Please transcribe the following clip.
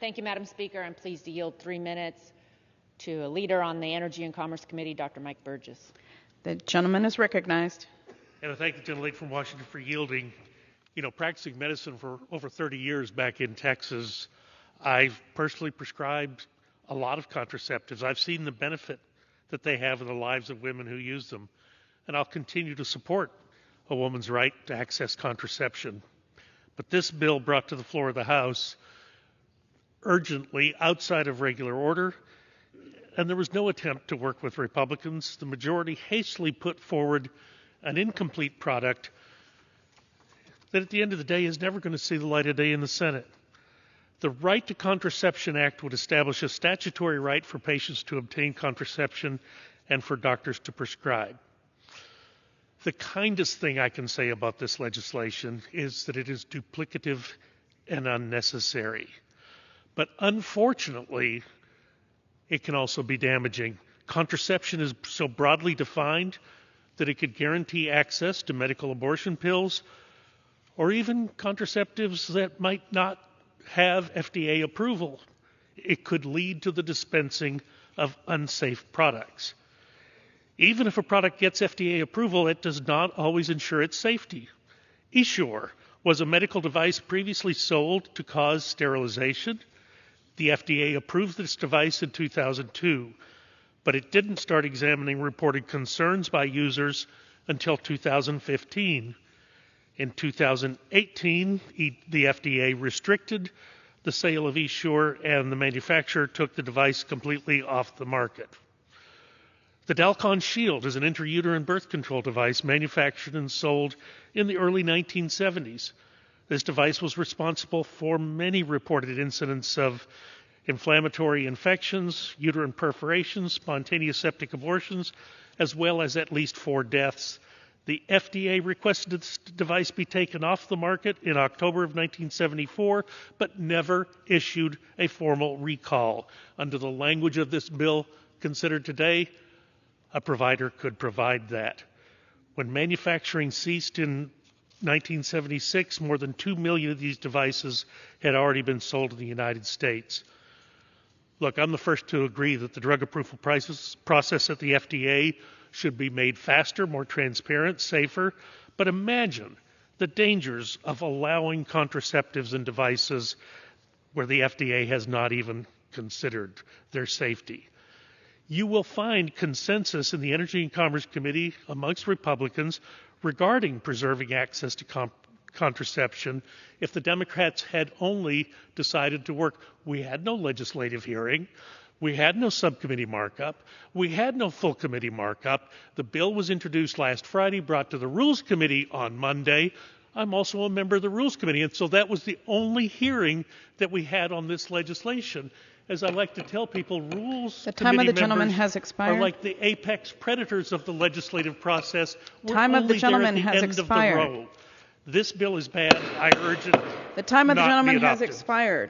Thank you, Madam Speaker. I'm pleased to yield 3 minutes to a leader on the Energy and Commerce Committee, Dr. Mike Burgess. The gentleman is recognized. And I thank the gentlelady from Washington for yielding. You know, practicing medicine for over 30 years back in Texas, I've personally prescribed a lot of contraceptives. I've seen the benefit that they have in the lives of women who use them. And I'll continue to support a woman's right to access contraception. But this bill brought to the floor of the House urgently outside of regular order, and there was no attempt to work with Republicans. The majority hastily put forward an incomplete product that at the end of the day is never going to see the light of day in the Senate. The Right to Contraception Act would establish a statutory right for patients to obtain contraception and for doctors to prescribe. The kindest thing I can say about this legislation is that it is duplicative and unnecessary. But unfortunately, it can also be damaging. Contraception is so broadly defined that it could guarantee access to medical abortion pills or even contraceptives that might not have FDA approval. It could lead to the dispensing of unsafe products. Even if a product gets FDA approval, it does not always ensure its safety. Essure was a medical device previously sold to cause sterilization. The FDA approved this device in 2002, but it didn't start examining reported concerns by users until 2015. In 2018, the FDA restricted the sale of Essure, and the manufacturer took the device completely off the market. The Dalcon Shield is an intrauterine birth control device manufactured and sold in the early 1970s. This device was responsible for many reported incidents of inflammatory infections, uterine perforations, spontaneous septic abortions, as well as at least 4 deaths. The FDA requested this device be taken off the market in October of 1974, but never issued a formal recall. Under the language of this bill considered today, a provider could provide that. When manufacturing ceased in 1976, more than 2 million of these devices had already been sold in the United States. Look, I'm the first to agree that the drug approval process at the FDA should be made faster, more transparent, safer, but imagine the dangers of allowing contraceptives and devices where the FDA has not even considered their safety. You will find consensus in the Energy and Commerce Committee amongst Republicans regarding preserving access to contraception if the Democrats had only decided to work. We had no legislative hearing. We had no subcommittee markup. We had no full committee markup. The bill was introduced last Friday, brought to the Rules Committee on Monday. I'm also a member of the Rules Committee, and so that was the only hearing that we had on this legislation. As I like to tell people, Rules The time of Committee the gentleman members has expired. are like the apex predators of the legislative process. We're Time of the only gentleman there at the has end expired. Of the road. This bill is bad. I urge it The time of the not be gentleman has adopted. expired.